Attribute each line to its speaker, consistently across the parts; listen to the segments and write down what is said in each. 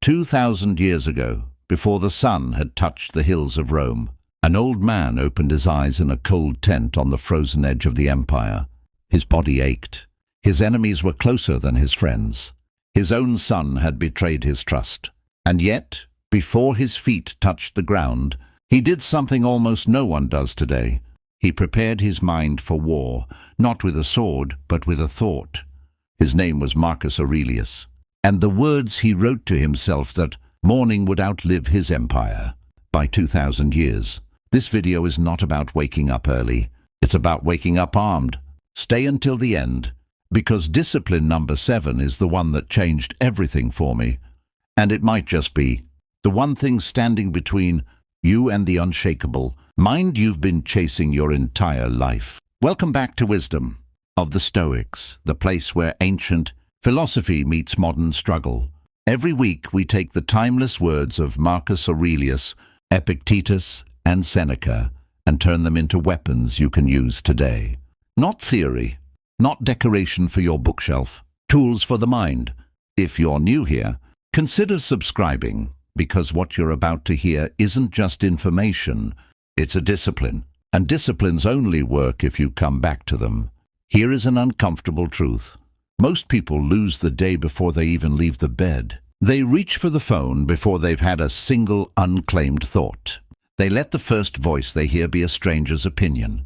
Speaker 1: 2,000 years ago, before the sun had touched the hills of Rome, an old man opened his eyes in a cold tent on the frozen edge of the empire. His body ached. His enemies were closer than his friends. His own son had betrayed his trust. And yet, before his feet touched the ground, he did something almost no one does today. He prepared his mind for war, not with a sword, but with a thought. His name was Marcus Aurelius, and the words he wrote to himself that morning would outlive his empire by 2,000 years. This video is not about waking up early. It's about waking up armed. Stay until the end, because discipline number 7 is the one that changed everything for me. And it might just be the one thing standing between you and the unshakable mind you've been chasing your entire life. Welcome back to Wisdom of the Stoics, the place where ancient philosophy meets modern struggle. Every week we take the timeless words of Marcus Aurelius, Epictetus, and Seneca and turn them into weapons you can use today. Not theory, not decoration for your bookshelf, tools for the mind. If you're new here, consider subscribing, because what you're about to hear isn't just information, it's a discipline. And disciplines only work if you come back to them. Here is an uncomfortable truth. Most people lose the day before they even leave the bed. They reach for the phone before they've had a single unclaimed thought. They let the first voice they hear be a stranger's opinion.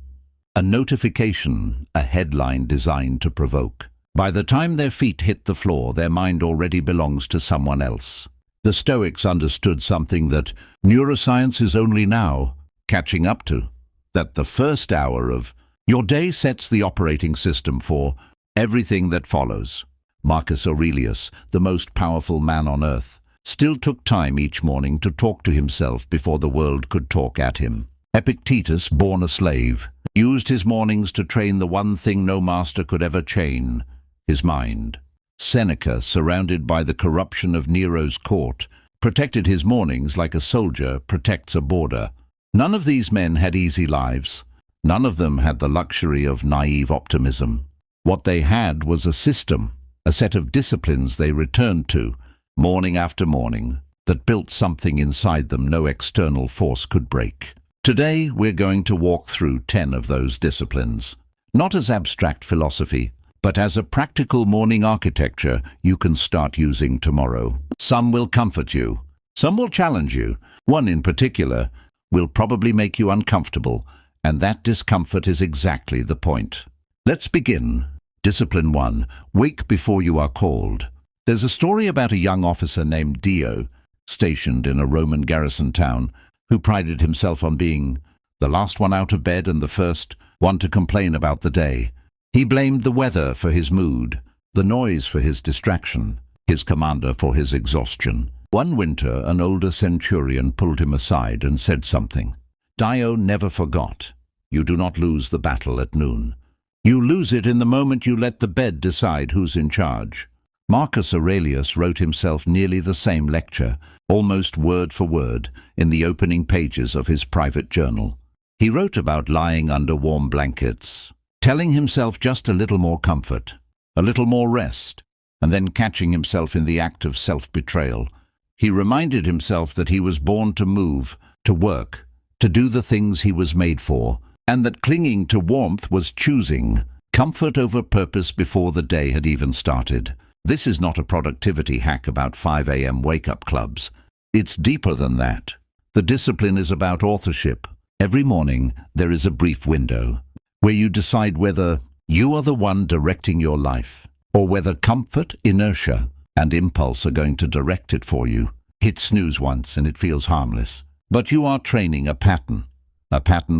Speaker 1: A notification, a headline designed to provoke. By the time their feet hit the floor, their mind already belongs to someone else. The Stoics understood something that neuroscience is only now catching up to. That the first hour of your day sets the operating system for everything that follows. Marcus Aurelius, the most powerful man on earth, still took time each morning to talk to himself before the world could talk at him. Epictetus, born a slave, used his mornings to train the one thing no master could ever chain, his mind. Seneca, surrounded by the corruption of Nero's court, protected his mornings like a soldier protects a border. None of these men had easy lives. None of them had the luxury of naive optimism. What they had was a system, a set of disciplines they returned to, morning after morning, that built something inside them no external force could break. Today, we're going to walk through 10 of those disciplines, not as abstract philosophy, but as a practical morning architecture you can start using tomorrow. Some will comfort you. Some will challenge you. One in particular will probably make you uncomfortable, and that discomfort is exactly the point. Let's begin. Discipline 1. Wake before you are called. There's a story about a young officer named Dio, stationed in a Roman garrison town, who prided himself on being the last one out of bed and the first one to complain about the day. He blamed the weather for his mood, the noise for his distraction, his commander for his exhaustion. One winter, an older centurion pulled him aside and said something. Dio never forgot. You do not lose the battle at noon. You lose it in the moment you let the bed decide who's in charge. Marcus Aurelius wrote himself nearly the same lecture, almost word for word, in the opening pages of his private journal. He wrote about lying under warm blankets, telling himself just a little more comfort, a little more rest, and then catching himself in the act of self-betrayal. He reminded himself that he was born to move, to work, to do the things he was made for, and that clinging to warmth was choosing comfort over purpose before the day had even started. This is not a productivity hack about 5 a.m. wake-up clubs. It's deeper than that. The discipline is about authorship. Every morning there is a brief window where you decide whether you are the one directing your life, or whether comfort, inertia, and impulse are going to direct it for you. Hit snooze once and it feels harmless. But you are training a pattern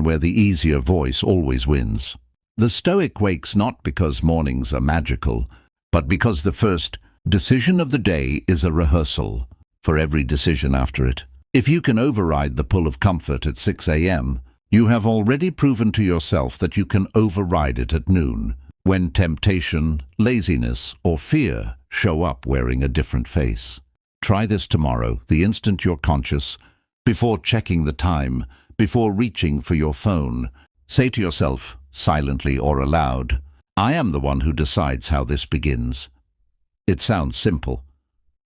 Speaker 1: where the easier voice always wins. The Stoic wakes not because mornings are magical, but because the first decision of the day is a rehearsal for every decision after it. If you can override the pull of comfort at 6 a.m., you have already proven to yourself that you can override it at noon, when temptation, laziness, or fear show up wearing a different face. Try this tomorrow, the instant you're conscious, before checking the time, before reaching for your phone. Say to yourself, silently or aloud, I am the one who decides how this begins. It sounds simple.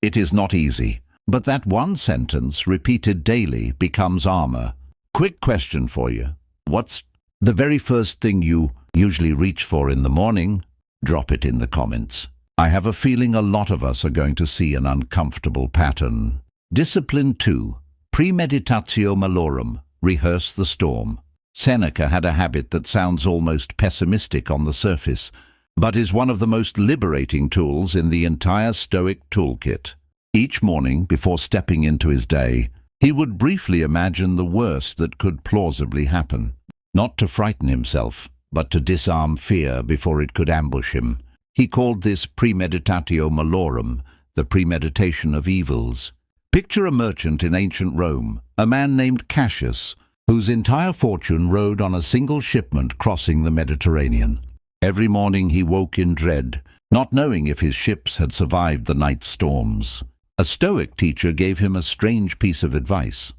Speaker 1: It is not easy. But that one sentence, repeated daily, becomes armor. Quick question for you. What's the very first thing you usually reach for in the morning? Drop it in the comments. I have a feeling a lot of us are going to see an uncomfortable pattern. Discipline 2. Premeditatio malorum. Rehearse the storm. Seneca had a habit that sounds almost pessimistic on the surface, but is one of the most liberating tools in the entire Stoic toolkit. Each morning, before stepping into his day, he would briefly imagine the worst that could plausibly happen. Not to frighten himself, but to disarm fear before it could ambush him. He called this premeditatio malorum, the premeditation of evils. Picture a merchant in ancient Rome, a man named Cassius, whose entire fortune rode on a single shipment crossing the Mediterranean. Every morning he woke in dread, not knowing if his ships had survived the night storms. A Stoic teacher gave him a strange piece of advice.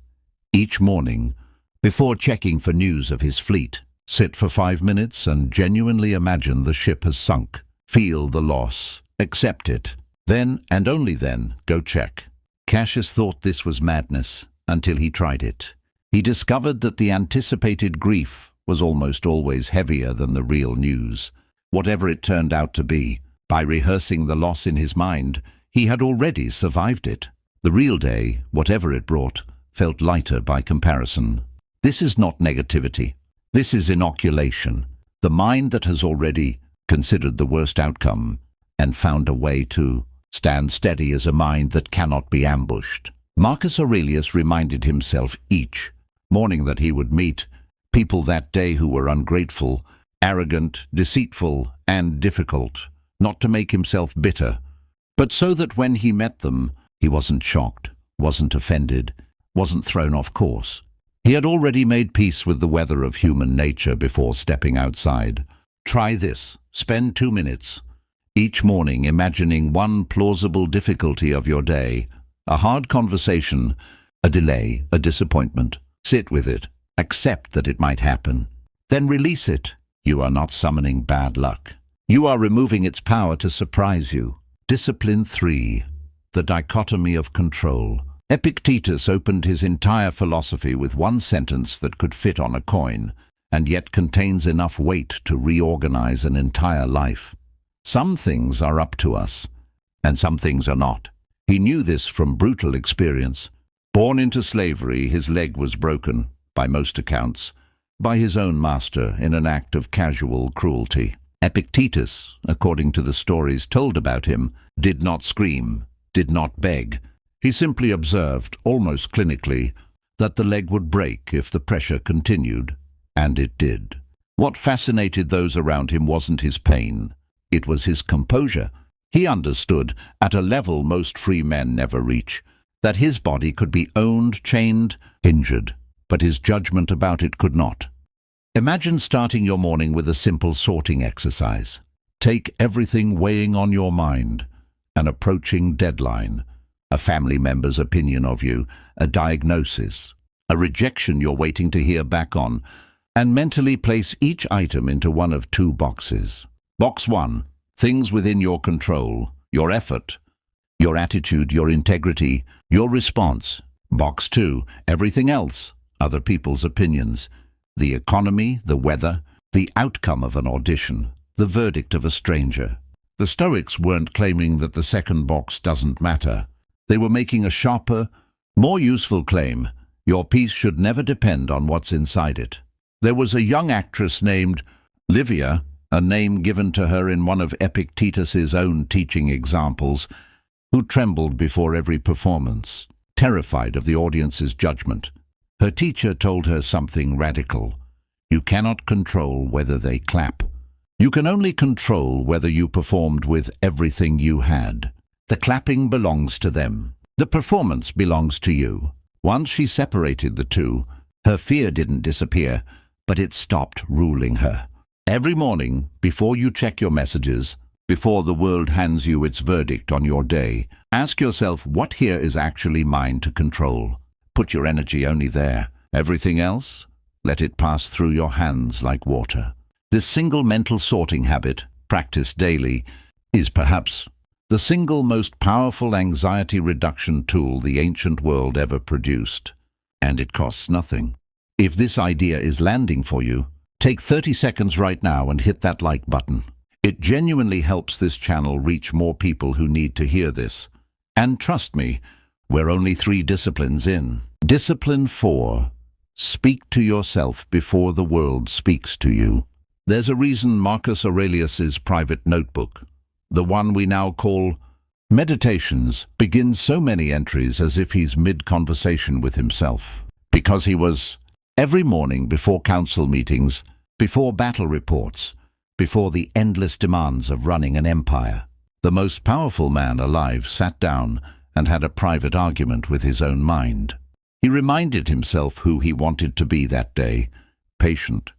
Speaker 1: Each morning, before checking for news of his fleet, sit for 5 minutes and genuinely imagine the ship has sunk. Feel the loss. Accept it. Then, and only then, go check. Cassius thought this was madness until he tried it. He discovered that the anticipated grief was almost always heavier than the real news, whatever it turned out to be. By rehearsing the loss in his mind, he had already survived it. The real day, whatever it brought, felt lighter by comparison. This is not negativity. This is inoculation. The mind that has already considered the worst outcome and found a way to stand steady as a mind that cannot be ambushed. Marcus Aurelius reminded himself each morning that he would meet people that day who were ungrateful, arrogant, deceitful, and difficult, not to make himself bitter, but so that when he met them, he wasn't shocked, wasn't offended, wasn't thrown off course. He had already made peace with the weather of human nature before stepping outside. Try this. Spend 2 minutes each morning imagining one plausible difficulty of your day, a hard conversation, a delay, a disappointment. Sit with it. Accept that it might happen. Then release it. You are not summoning bad luck. You are removing its power to surprise you. Discipline 3. The dichotomy of control. Epictetus opened his entire philosophy with one sentence that could fit on a coin, and yet contains enough weight to reorganize an entire life. Some things are up to us, and some things are not. He knew this from brutal experience. Born into slavery, his leg was broken, by most accounts, by his own master in an act of casual cruelty. Epictetus, according to the stories told about him, did not scream, did not beg. He simply observed, almost clinically, that the leg would break if the pressure continued, and it did. What fascinated those around him wasn't his pain, it was his composure. He understood, at a level most free men never reach, that his body could be owned, chained, injured, but his judgment about it could not. Imagine starting your morning with a simple sorting exercise. Take everything weighing on your mind, an approaching deadline, a family member's opinion of you, a diagnosis, a rejection you're waiting to hear back on, and mentally place each item into one of 2 boxes. Box 1, things within your control, your effort, your attitude, your integrity, your response. Box 2, everything else, other people's opinions, the economy, the weather, the outcome of an audition, the verdict of a stranger. The Stoics weren't claiming that the second box doesn't matter. They were making a sharper, more useful claim. Your peace should never depend on what's inside it. There was a young actress named Livia, a name given to her in one of Epictetus's own teaching examples, who trembled before every performance, terrified of the audience's judgment. Her teacher told her something radical. You cannot control whether they clap. You can only control whether you performed with everything you had. The clapping belongs to them. The performance belongs to you. Once she separated the two, her fear didn't disappear, but it stopped ruling her. Every morning, before you check your messages, before the world hands you its verdict on your day, ask yourself what here is actually mine to control. Put your energy only there. Everything else, let it pass through your hands like water. This single mental sorting habit, practiced daily, is perhaps the single most powerful anxiety reduction tool the ancient world ever produced. And it costs nothing. If this idea is landing for you, take 30 seconds right now and hit that like button. It genuinely helps this channel reach more people who need to hear this. And trust me, we're only 3 disciplines in. Discipline 4. Speak to yourself before the world speaks to you. There's a reason Marcus Aurelius's private notebook, the one we now call Meditations, begins so many entries as if he's mid-conversation with himself. Because he was, every morning before council meetings, before battle reports, before the endless demands of running an empire, the most powerful man alive sat down and had a private argument with his own mind. He reminded himself who he wanted to be that day: patient,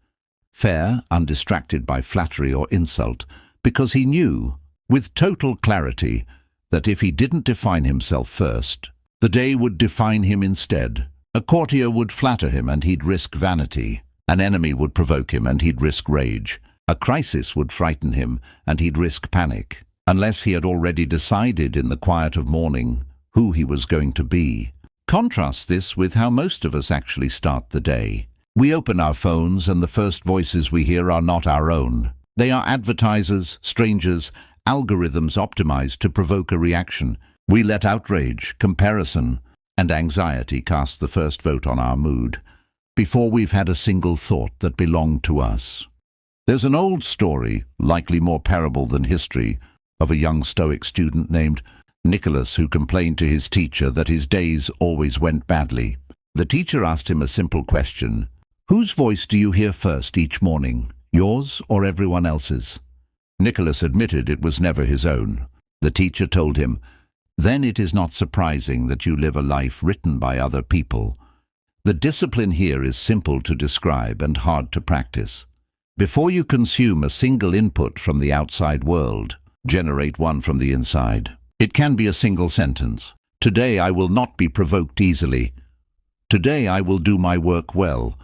Speaker 1: fair, undistracted by flattery or insult, because he knew, with total clarity, that if he didn't define himself first, the day would define him instead. A courtier would flatter him and he'd risk vanity. An enemy would provoke him and he'd risk rage. A crisis would frighten him and he'd risk panic, unless he had already decided in the quiet of morning who he was going to be. Contrast this with how most of us actually start the day. We open our phones and the first voices we hear are not our own. They are advertisers, strangers, algorithms optimized to provoke a reaction. We let outrage, comparison, and anxiety cast the first vote on our mood, before we've had a single thought that belonged to us. There's an old story, likely more parable than history, of a young Stoic student named Nicholas who complained to his teacher that his days always went badly. The teacher asked him a simple question: "Whose voice do you hear first each morning, yours or everyone else's?" Nicholas admitted it was never his own. The teacher told him, "Then it is not surprising that you live a life written by other people." The discipline here is simple to describe and hard to practice. Before you consume a single input from the outside world, generate one from the inside. It can be a single sentence. Today I will not be provoked easily. Today I will do my work well,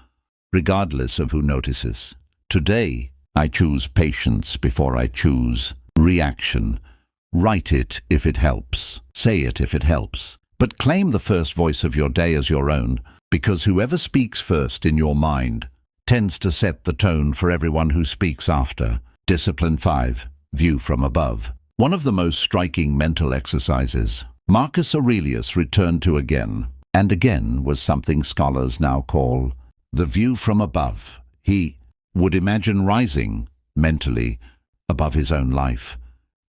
Speaker 1: regardless of who notices. Today I choose patience before I choose reaction. Write it if it helps. Say it if it helps. But claim the first voice of your day as your own, because whoever speaks first in your mind tends to set the tone for everyone who speaks after. Discipline 5. View from above. One of the most striking mental exercises Marcus Aurelius returned to again and again was something scholars now call the view from above. He would imagine rising, mentally, above his own life,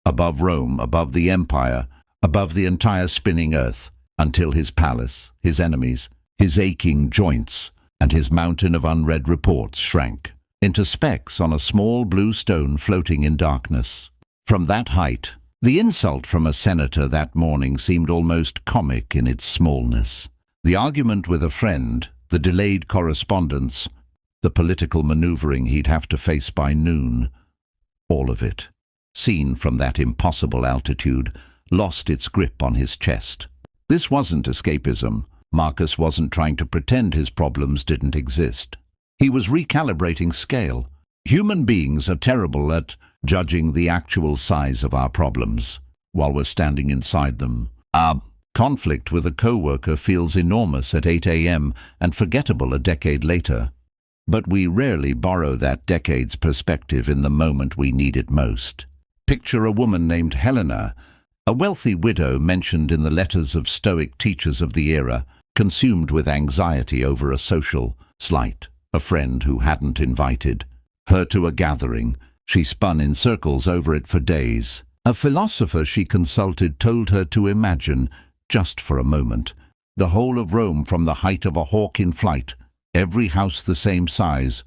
Speaker 1: above Rome, above the empire, above the entire spinning earth, until his palace, his enemies, his aching joints, and his mountain of unread reports shrank into specks on a small blue stone floating in darkness. From that height, the insult from a senator that morning seemed almost comic in its smallness. The argument with a friend, the delayed correspondence, the political maneuvering he'd have to face by noon, all of it, seen from that impossible altitude, lost its grip on his chest. This wasn't escapism. Marcus wasn't trying to pretend his problems didn't exist. He was recalibrating scale. Human beings are terrible at judging the actual size of our problems while we're standing inside them. Our conflict with a coworker feels enormous at 8 a.m. and forgettable a decade later. But we rarely borrow that decade's perspective in the moment we need it most. Picture a woman named Helena, a wealthy widow mentioned in the letters of Stoic teachers of the era, consumed with anxiety over a social slight, a friend who hadn't invited her to a gathering. She spun in circles over it for days. A philosopher she consulted told her to imagine, just for a moment, the whole of Rome from the height of a hawk in flight, every house the same size,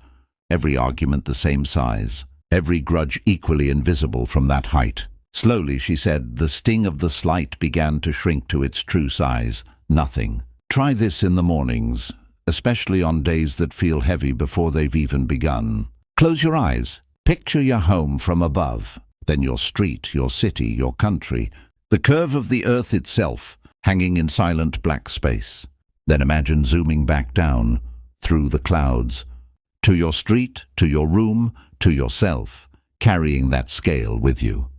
Speaker 1: every argument the same size, every grudge equally invisible from that height. Slowly, she said, the sting of the slight began to shrink to its true size. Nothing. Try this in the mornings, especially on days that feel heavy before they've even begun. Close your eyes. Picture your home from above, then your street, your city, your country, the curve of the earth itself, hanging in silent black space. Then imagine zooming back down, through the clouds, to your street, to your room, to yourself, carrying that scale with you.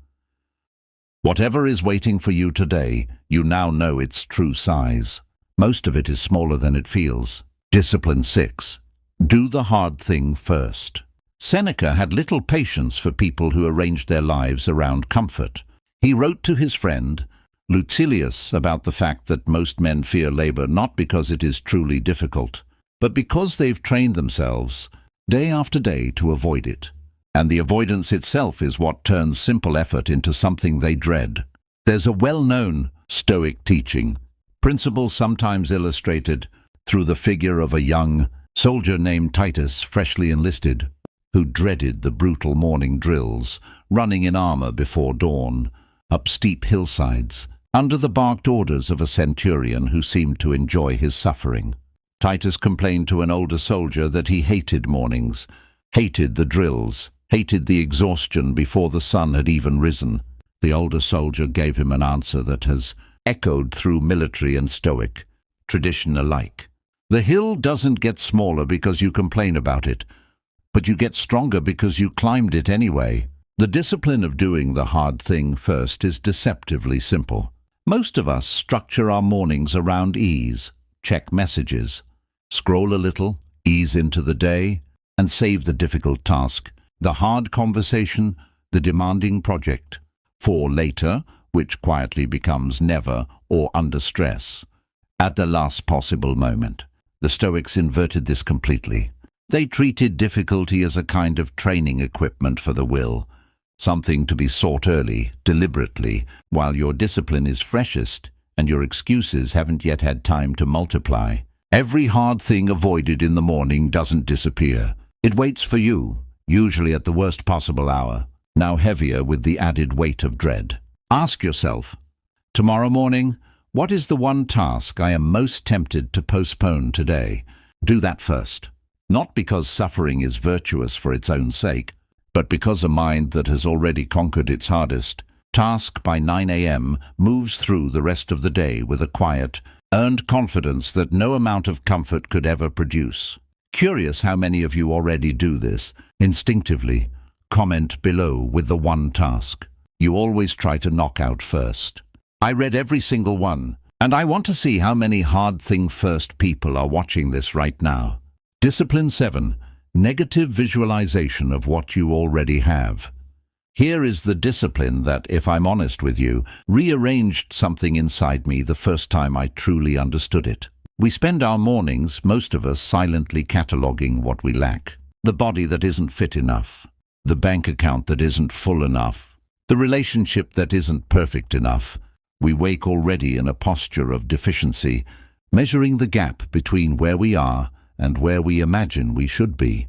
Speaker 1: Whatever is waiting for you today, you now know its true size. Most of it is smaller than it feels. Discipline 6. Do the hard thing first. Seneca had little patience for people who arranged their lives around comfort. He wrote to his friend, Lucilius, about the fact that most men fear labor not because it is truly difficult, but because they've trained themselves, day after day, to avoid it. And the avoidance itself is what turns simple effort into something they dread. There's a well-known Stoic teaching, principle sometimes illustrated through the figure of a young soldier named Titus, freshly enlisted, who dreaded the brutal morning drills, running in armor before dawn, up steep hillsides, under the barked orders of a centurion who seemed to enjoy his suffering. Titus complained to an older soldier that he hated mornings, hated the drills, hated the exhaustion before the sun had even risen. The older soldier gave him an answer that has echoed through military and Stoic tradition alike. The hill doesn't get smaller because you complain about it, but you get stronger because you climbed it anyway. The discipline of doing the hard thing first is deceptively simple. Most of us structure our mornings around ease, check messages, scroll a little, ease into the day, and save the difficult task, the hard conversation, the demanding project, for later, which quietly becomes never or under stress, at the last possible moment. The Stoics inverted this completely. They treated difficulty as a kind of training equipment for the will, something to be sought early, deliberately, while your discipline is freshest and your excuses haven't yet had time to multiply. Every hard thing avoided in the morning doesn't disappear. It waits for you, usually at the worst possible hour, now heavier with the added weight of dread. Ask yourself, tomorrow morning, what is the one task I am most tempted to postpone today? Do that first. Not because suffering is virtuous for its own sake, but because a mind that has already conquered its hardest task by 9 a.m. moves through the rest of the day with a quiet, earned confidence that no amount of comfort could ever produce. Curious how many of you already do this, instinctively. Comment below with the one task you always try to knock out first. I read every single one, and I want to see how many hard thing first people are watching this right now. Discipline 7. Negative visualization of what you already have. Here is the discipline that, if I'm honest with you, rearranged something inside me the first time I truly understood it. We spend our mornings, most of us, silently cataloging what we lack. The body that isn't fit enough. The bank account that isn't full enough. The relationship that isn't perfect enough. We wake already in a posture of deficiency, measuring the gap between where we are and where we imagine we should be.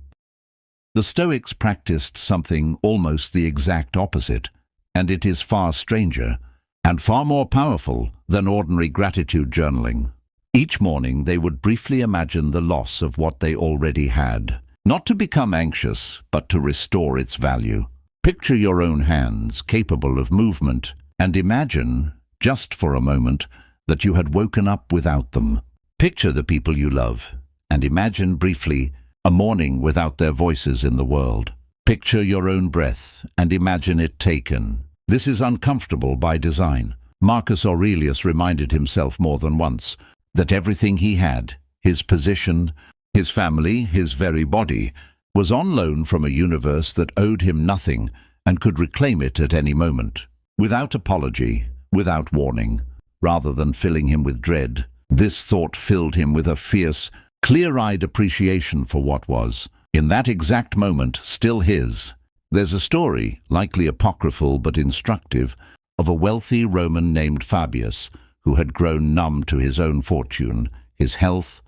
Speaker 1: The Stoics practiced something almost the exact opposite, and it is far stranger and far more powerful than ordinary gratitude journaling. Each morning they would briefly imagine the loss of what they already had, not to become anxious, but to restore its value. Picture your own hands capable of movement, and imagine, just for a moment, that you had woken up without them. Picture the people you love, and imagine briefly a morning without their voices in the world. Picture your own breath, and imagine it taken. This is uncomfortable by design. Marcus Aurelius reminded himself more than once that everything he had, his position, his family, his very body, was on loan from a universe that owed him nothing and could reclaim it at any moment, without apology, without warning. Rather than filling him with dread, this thought filled him with a fierce, clear-eyed appreciation for what was, in that exact moment, still his. There's a story, likely apocryphal but instructive, of a wealthy Roman named Fabius, who had grown numb to his own fortune, his health,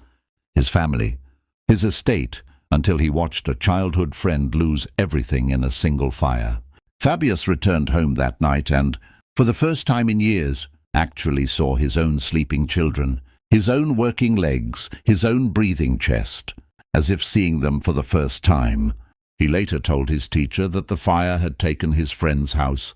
Speaker 1: his family, his estate, until he watched a childhood friend lose everything in a single fire. Fabius returned home that night and, for the first time in years, actually saw his own sleeping children, his own working legs, his own breathing chest, as if seeing them for the first time. He later told his teacher that the fire had taken his friend's house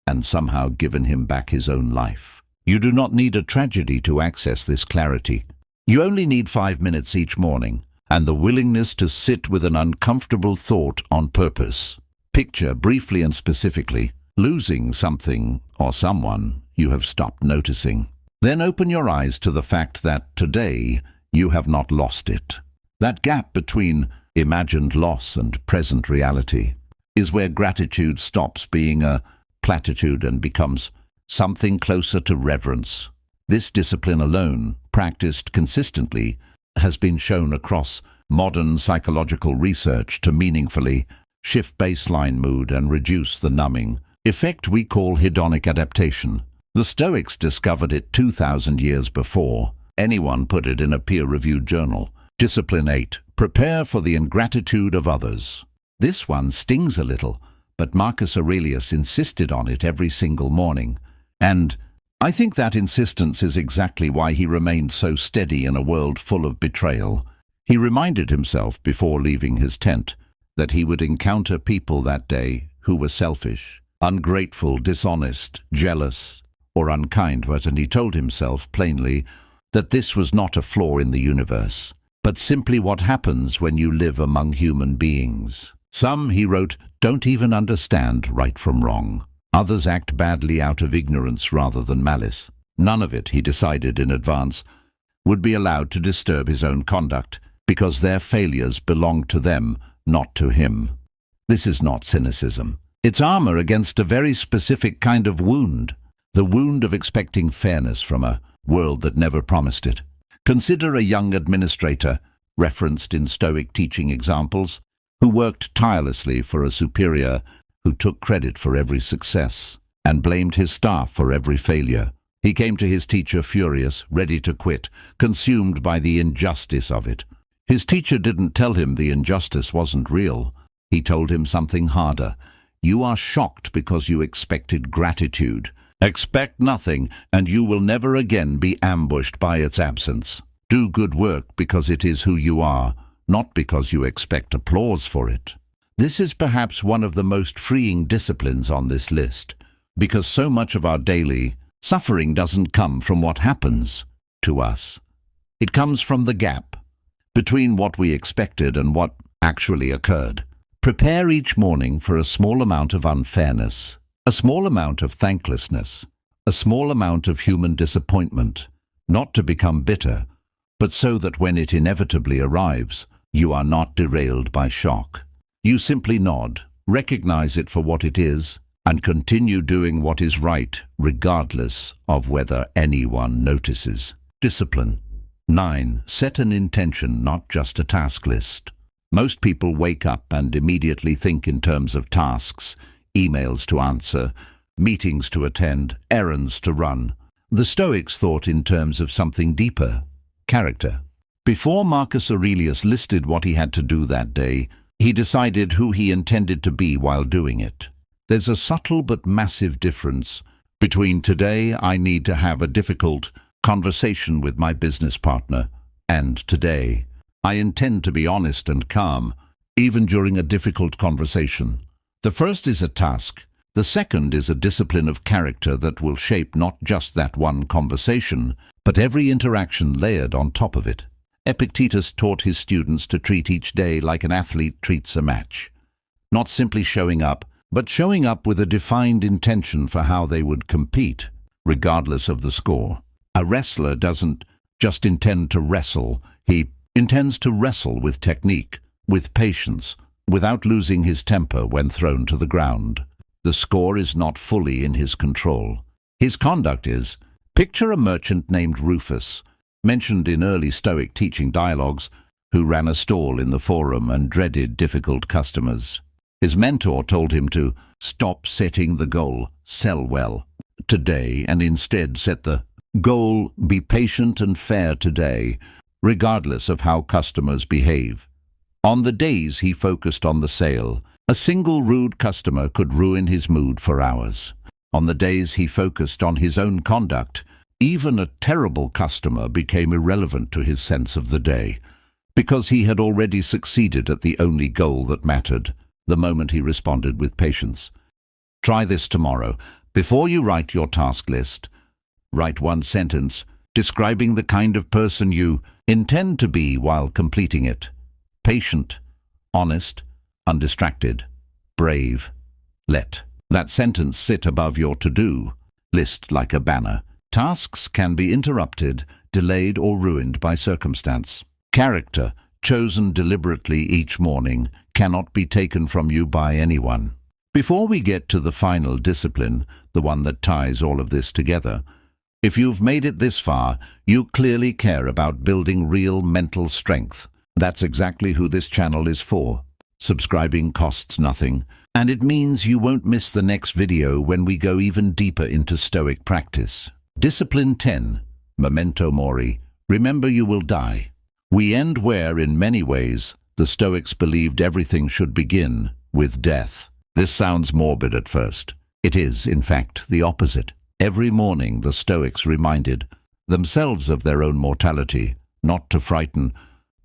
Speaker 1: and somehow given him back his own life. You do not need a tragedy to access this clarity. You only need 5 minutes each morning, and the willingness to sit with an uncomfortable thought on purpose. Picture, briefly and specifically, losing something or someone you have stopped noticing. Then open your eyes to the fact that today you have not lost it. That gap between imagined loss and present reality is where gratitude stops being a platitude and becomes something closer to reverence. This discipline alone, practiced consistently, has been shown across modern psychological research to meaningfully shift baseline mood and reduce the numbing effect we call hedonic adaptation. The Stoics discovered it 2,000 years before anyone put it in a peer-reviewed journal. Discipline 8. Prepare for the ingratitude of others. This one stings a little, but Marcus Aurelius insisted on it every single morning. And I think that insistence is exactly why he remained so steady in a world full of betrayal. He reminded himself before leaving his tent that he would encounter people that day who were selfish, ungrateful, dishonest, jealous, or unkind, and he told himself plainly that this was not a flaw in the universe, but simply what happens when you live among human beings. Some, he wrote, don't even understand right from wrong. Others act badly out of ignorance rather than malice. None of it, he decided in advance, would be allowed to disturb his own conduct, because their failures belonged to them, not to him. This is not cynicism. It's armor against a very specific kind of wound, the wound of expecting fairness from a world that never promised it. Consider a young administrator, referenced in Stoic teaching examples, who worked tirelessly for a superior who took credit for every success and blamed his staff for every failure. He came to his teacher furious, ready to quit, consumed by the injustice of it. His teacher didn't tell him the injustice wasn't real. He told him something harder. You are shocked because you expected gratitude. Expect nothing, and you will never again be ambushed by its absence. Do good work because it is who you are, not because you expect applause for it. This is perhaps one of the most freeing disciplines on this list, because so much of our daily suffering doesn't come from what happens to us. It comes from the gap between what we expected and what actually occurred. Prepare each morning for a small amount of unfairness, a small amount of thanklessness, a small amount of human disappointment, not to become bitter, but so that when it inevitably arrives, you are not derailed by shock. You simply nod, recognize it for what it is, and continue doing what is right, regardless of whether anyone notices. Discipline. 9. Set an intention, not just a task list. Most people wake up and immediately think in terms of tasks, emails to answer, meetings to attend, errands to run. The Stoics thought in terms of something deeper, character. Before Marcus Aurelius listed what he had to do that day, he decided who he intended to be while doing it. There's a subtle but massive difference between today I need to have a difficult conversation with my business partner and today I intend to be honest and calm, even during a difficult conversation. The first is a task. The second is a discipline of character that will shape not just that one conversation, but every interaction layered on top of it. Epictetus taught his students to treat each day like an athlete treats a match. Not simply showing up, but showing up with a defined intention for how they would compete, regardless of the score. A wrestler doesn't just intend to wrestle, he intends to wrestle with technique, with patience, without losing his temper when thrown to the ground. The score is not fully in his control. His conduct is. Picture a merchant named Rufus, mentioned in early Stoic teaching dialogues, who ran a stall in the forum and dreaded difficult customers. His mentor told him to stop setting the goal, sell well, today, and instead set the goal, be patient and fair today, regardless of how customers behave. On the days he focused on the sale, a single rude customer could ruin his mood for hours. On the days he focused on his own conduct, even a terrible customer became irrelevant to his sense of the day, because he had already succeeded at the only goal that mattered, the moment he responded with patience. Try this tomorrow. Before you write your task list, write one sentence describing the kind of person you intend to be while completing it. Patient, honest, undistracted, brave. Let That sentence sit above your to-do list like a banner. Tasks can be interrupted, delayed or ruined by circumstance. Character, chosen deliberately each morning, cannot be taken from you by anyone. Before we get to the final discipline, the one that ties all of this together, if you've made it this far, you clearly care about building real mental strength. That's exactly who this channel is for. Subscribing costs nothing, and it means you won't miss the next video when we go even deeper into Stoic practice. Discipline 10. Memento mori. Remember you will die. We end where, in many ways, the Stoics believed everything should begin, with death. This sounds morbid at first. It is, in fact, the opposite. Every morning the Stoics reminded themselves of their own mortality, not to frighten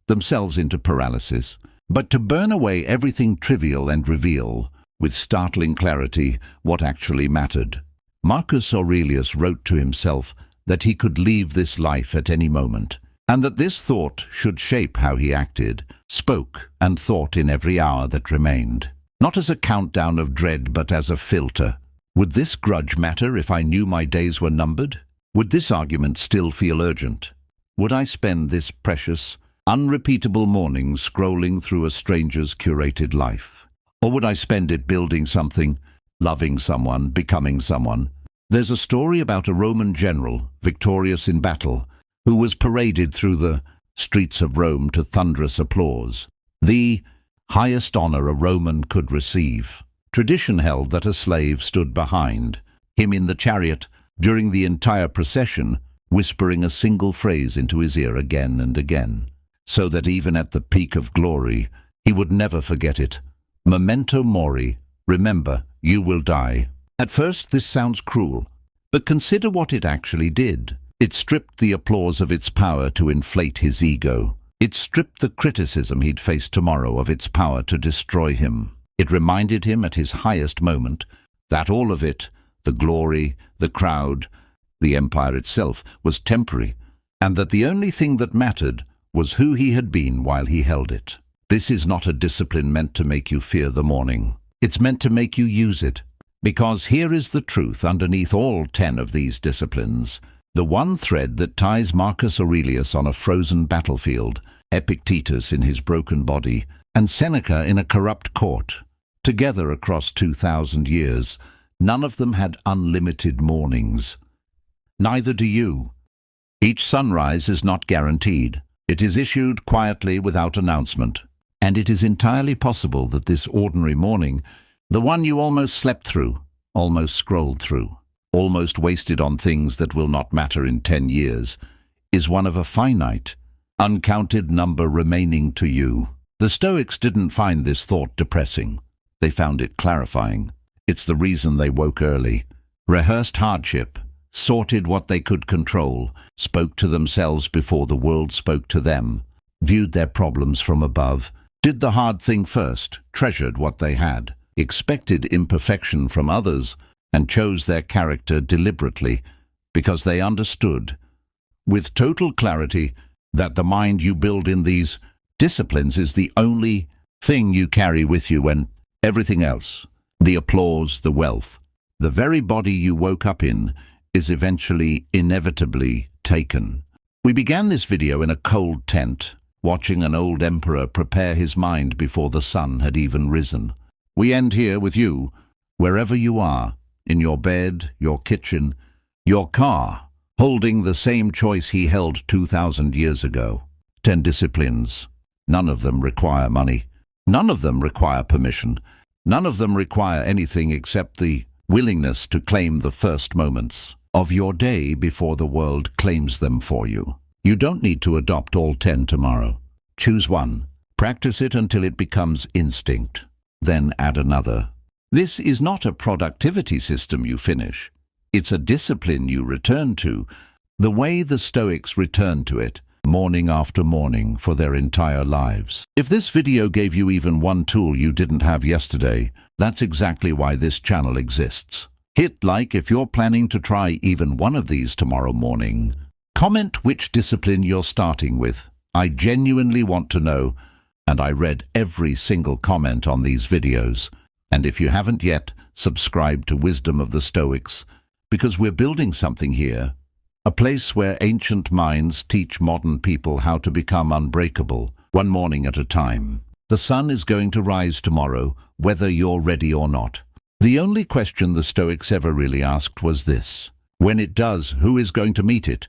Speaker 1: themselves into paralysis, but to burn away everything trivial and reveal, with startling clarity, what actually mattered. Marcus Aurelius wrote to himself that he could leave this life at any moment, and that this thought should shape how he acted, spoke, and thought in every hour that remained. Not as a countdown of dread, but as a filter. Would this grudge matter if I knew my days were numbered? Would this argument still feel urgent? Would I spend this precious, unrepeatable morning scrolling through a stranger's curated life? Or would I spend it building something, loving someone, becoming someone? There's a story about a Roman general, victorious in battle, who was paraded through the streets of Rome to thunderous applause, the highest honor a Roman could receive. Tradition held that a slave stood behind him in the chariot during the entire procession, whispering a single phrase into his ear again and again, so that even at the peak of glory, he would never forget it. Memento mori. Remember, you will die. At first this sounds cruel, but consider what it actually did. It stripped the applause of its power to inflate his ego. It stripped the criticism he'd face tomorrow of its power to destroy him. It reminded him at his highest moment that all of it, the glory, the crowd, the empire itself, was temporary, and that the only thing that mattered was who he had been while he held it. This is not a discipline meant to make you fear the morning. It's meant to make you use it. Because here is the truth underneath all 10 of these disciplines. The one thread that ties Marcus Aurelius on a frozen battlefield, Epictetus in his broken body, and Seneca in a corrupt court, together across 2,000 years. None of them had unlimited mornings. Neither do you. Each sunrise is not guaranteed. It is issued quietly without announcement. And it is entirely possible that this ordinary morning, the one you almost slept through, almost scrolled through, almost wasted on things that will not matter in 10 years, is one of a finite, uncounted number remaining to you. The Stoics didn't find this thought depressing. They found it clarifying. It's the reason they woke early, rehearsed hardship, sorted what they could control, spoke to themselves before the world spoke to them, viewed their problems from above, did the hard thing first, treasured what they had, expected imperfection from others, and chose their character deliberately because they understood, with total clarity, that the mind you build in these disciplines is the only thing you carry with you, and everything else, the applause, the wealth, the very body you woke up in, is eventually inevitably taken. We began this video in a cold tent, watching an old emperor prepare his mind before the sun had even risen. We end here with you, wherever you are, in your bed, your kitchen, your car, holding the same choice he held 2,000 years ago. 10 disciplines. None of them require money. None of them require permission. None of them require anything except the willingness to claim the first moments of your day before the world claims them for you. You don't need to adopt all 10 tomorrow. Choose one. Practice it until it becomes instinct. Then add another. This is not a productivity system you finish. It's a discipline you return to, the way the Stoics returned to it, morning after morning for their entire lives. If this video gave you even one tool you didn't have yesterday, that's exactly why this channel exists. Hit like if you're planning to try even one of these tomorrow morning. Comment which discipline you're starting with. I genuinely want to know, and I read every single comment on these videos. And if you haven't yet, subscribe to Wisdom of the Stoics, because we're building something here. A place where ancient minds teach modern people how to become unbreakable, one morning at a time. The sun is going to rise tomorrow, whether you're ready or not. The only question the Stoics ever really asked was this: when it does, who is going to meet it?